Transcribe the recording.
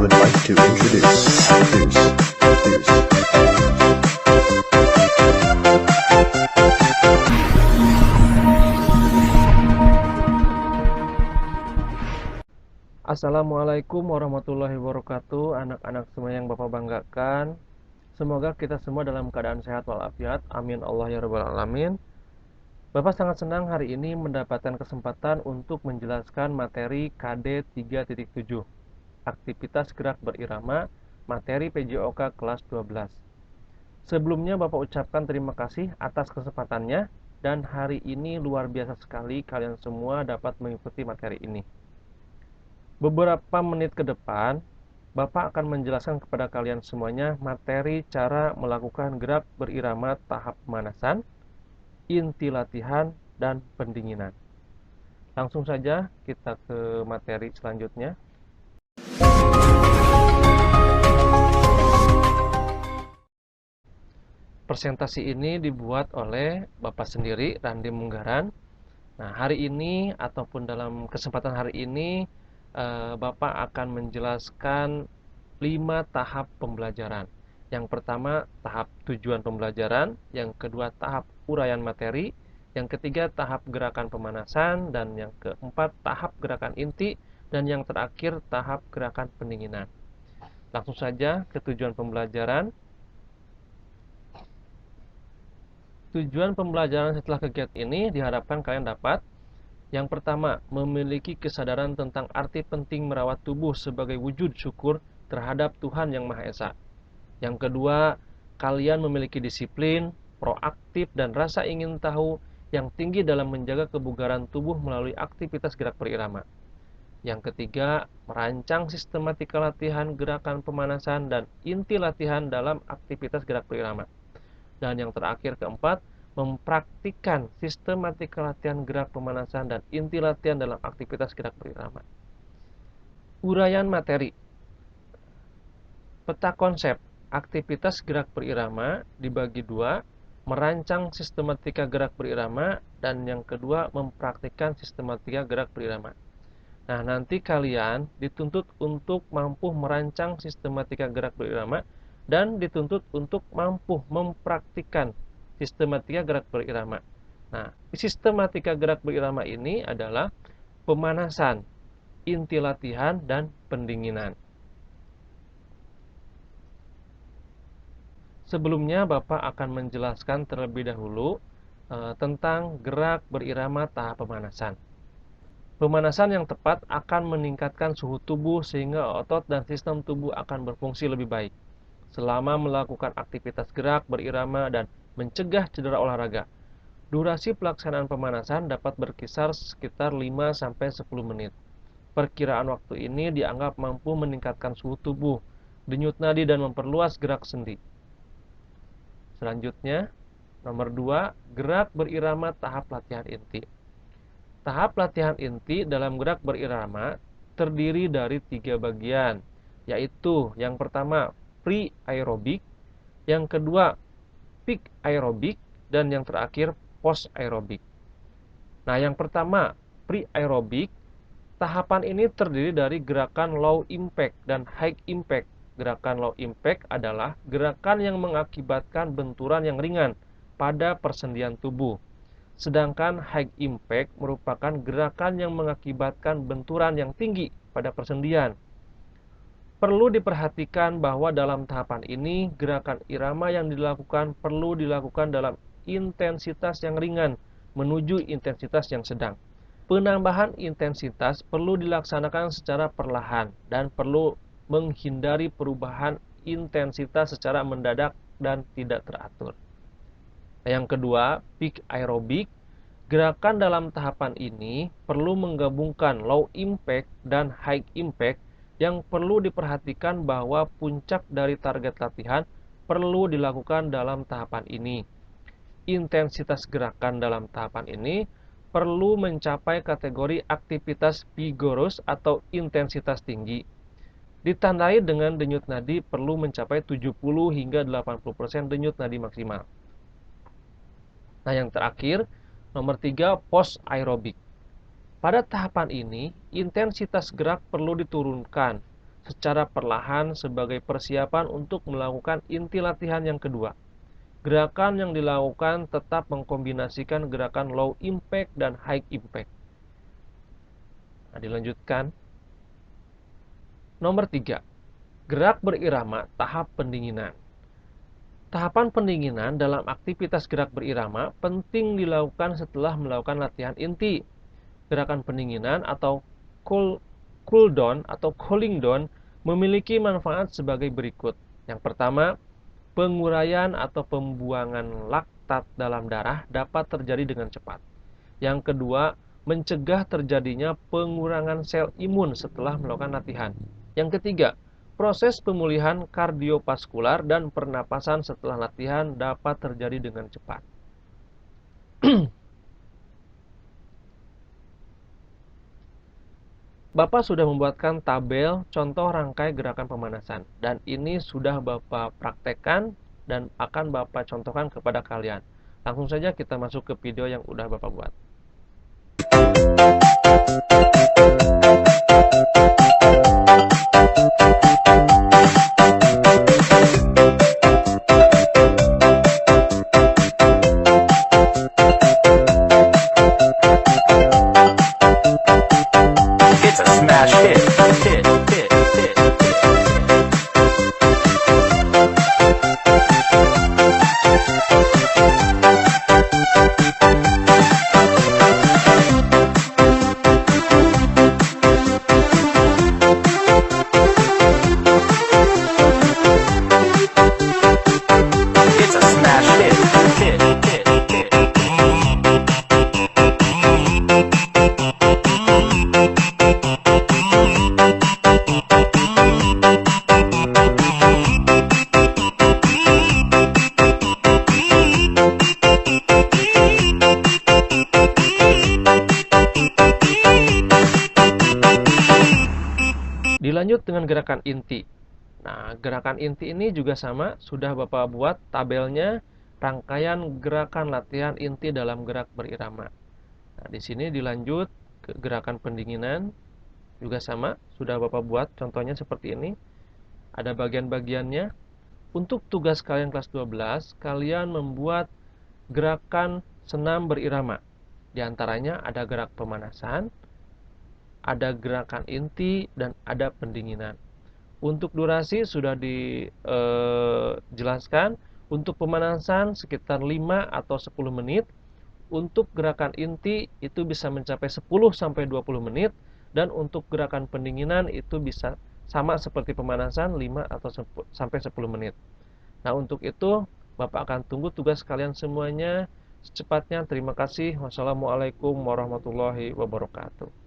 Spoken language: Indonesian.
would like to introduce. Assalamualaikum warahmatullahi wabarakatuh, anak-anak semua yang Bapak banggakan. Semoga kita semua dalam keadaan sehat walafiat. Amin Allah ya rabbal alamin. Bapak sangat senang hari ini mendapatkan kesempatan untuk menjelaskan materi KD 3.7, aktivitas gerak berirama, materi PJOK kelas 12. Sebelumnya Bapak ucapkan terima kasih atas kesempatannya, dan hari ini luar biasa sekali kalian semua dapat mengikuti materi ini. Beberapa menit ke depan, Bapak akan menjelaskan kepada kalian semuanya materi cara melakukan gerak berirama tahap pemanasan, inti latihan, dan pendinginan. Langsung saja kita ke materi selanjutnya. Presentasi ini dibuat oleh Bapak sendiri, Randi Munggaran. Nah, hari ini ataupun dalam kesempatan hari ini Bapak akan menjelaskan 5 tahap pembelajaran. Yang pertama, tahap tujuan pembelajaran. Yang kedua, tahap uraian materi. Yang ketiga, tahap gerakan pemanasan. Dan yang keempat, tahap gerakan inti. Dan yang terakhir, tahap gerakan pendinginan. Langsung saja ke tujuan pembelajaran. Tujuan pembelajaran setelah kegiatan ini diharapkan kalian dapat: yang pertama, memiliki kesadaran tentang arti penting merawat tubuh sebagai wujud syukur terhadap Tuhan Yang Maha Esa. Yang kedua, kalian memiliki disiplin, proaktif, dan rasa ingin tahu yang tinggi dalam menjaga kebugaran tubuh melalui aktivitas gerak berirama. Yang ketiga, merancang sistematika latihan gerakan pemanasan dan inti latihan dalam aktivitas gerak berirama. Dan yang terakhir, keempat, mempraktikkan sistematika latihan gerak pemanasan dan inti latihan dalam aktivitas gerak berirama. Uraian materi. Peta konsep aktivitas gerak berirama dibagi dua: merancang sistematika gerak berirama, dan yang kedua, mempraktikkan sistematika gerak berirama. Nah, nanti kalian dituntut untuk mampu merancang sistematika gerak berirama dan dituntut untuk mampu mempraktikkan sistematika gerak berirama. Nah, sistematika gerak berirama ini adalah pemanasan, inti latihan, dan pendinginan. Sebelumnya Bapak akan menjelaskan terlebih dahulu tentang gerak berirama tahap pemanasan. Pemanasan yang tepat akan meningkatkan suhu tubuh sehingga otot dan sistem tubuh akan berfungsi lebih baik selama melakukan aktivitas gerak berirama dan mencegah cedera olahraga. Durasi pelaksanaan pemanasan dapat berkisar sekitar 5-10 menit. Perkiraan waktu ini dianggap mampu meningkatkan suhu tubuh, denyut nadi, dan memperluas gerak sendi. Selanjutnya, nomor 2, gerak berirama tahap latihan inti. Tahap latihan inti dalam gerak berirama terdiri dari 3 bagian, yaitu yang pertama, pre-aerobik, yang kedua, peak aerobik, dan yang terakhir, post aerobik. Nah, yang pertama, pre-aerobik, tahapan ini terdiri dari gerakan low impact dan high impact. Gerakan low impact adalah gerakan yang mengakibatkan benturan yang ringan pada persendian tubuh. Sedangkan high impact merupakan gerakan yang mengakibatkan benturan yang tinggi pada persendian. Perlu diperhatikan bahwa dalam tahapan ini, gerakan irama yang dilakukan perlu dilakukan dalam intensitas yang ringan menuju intensitas yang sedang. Penambahan intensitas perlu dilaksanakan secara perlahan dan perlu menghindari perubahan intensitas secara mendadak dan tidak teratur. Yang kedua, peak aerobik. Gerakan dalam tahapan ini perlu menggabungkan low impact dan high impact. Yang perlu diperhatikan bahwa puncak dari target latihan perlu dilakukan dalam tahapan ini. Intensitas gerakan dalam tahapan ini perlu mencapai kategori aktivitas vigorous atau intensitas tinggi. Ditandai dengan denyut nadi perlu mencapai 70 hingga 80% denyut nadi maksimal. Nah, yang terakhir, nomor 3, post aerobik. Pada tahapan ini, intensitas gerak perlu diturunkan secara perlahan sebagai persiapan untuk melakukan inti latihan yang kedua. Gerakan yang dilakukan tetap mengkombinasikan gerakan low impact dan high impact. Nah, dilanjutkan. Nomor 3. Gerak berirama tahap pendinginan. Tahapan pendinginan dalam aktivitas gerak berirama penting dilakukan setelah melakukan latihan inti. Gerakan pendinginan atau cool down atau cooling down memiliki manfaat sebagai berikut. Yang pertama, penguraian atau pembuangan laktat dalam darah dapat terjadi dengan cepat. Yang kedua, mencegah terjadinya pengurangan sel imun setelah melakukan latihan. Yang ketiga, proses pemulihan kardiovaskular dan pernapasan setelah latihan dapat terjadi dengan cepat. Bapak sudah membuatkan tabel contoh rangkai gerakan pemanasan, dan ini sudah Bapak praktekkan dan akan Bapak contohkan kepada kalian. Langsung saja kita masuk ke video yang udah Bapak buat. Dilanjut dengan gerakan inti. Nah, gerakan inti ini juga sama, sudah Bapak buat tabelnya, rangkaian gerakan latihan inti dalam gerak berirama. Nah, di sini dilanjut ke gerakan pendinginan, juga sama, sudah Bapak buat contohnya seperti ini. Ada bagian-bagiannya. Untuk tugas kalian kelas 12, kalian membuat gerakan senam berirama. Di antaranya ada gerak pemanasan, ada gerakan inti, dan ada pendinginan. Untuk durasi sudah dijelaskan. Untuk pemanasan sekitar 5 atau 10 menit. Untuk gerakan inti itu bisa mencapai 10-20 menit. Dan untuk gerakan pendinginan itu bisa sama seperti pemanasan 5 atau sampai 10 menit. Nah, untuk itu Bapak akan tunggu tugas kalian semuanya secepatnya. Terima kasih. Wassalamualaikum warahmatullahi wabarakatuh.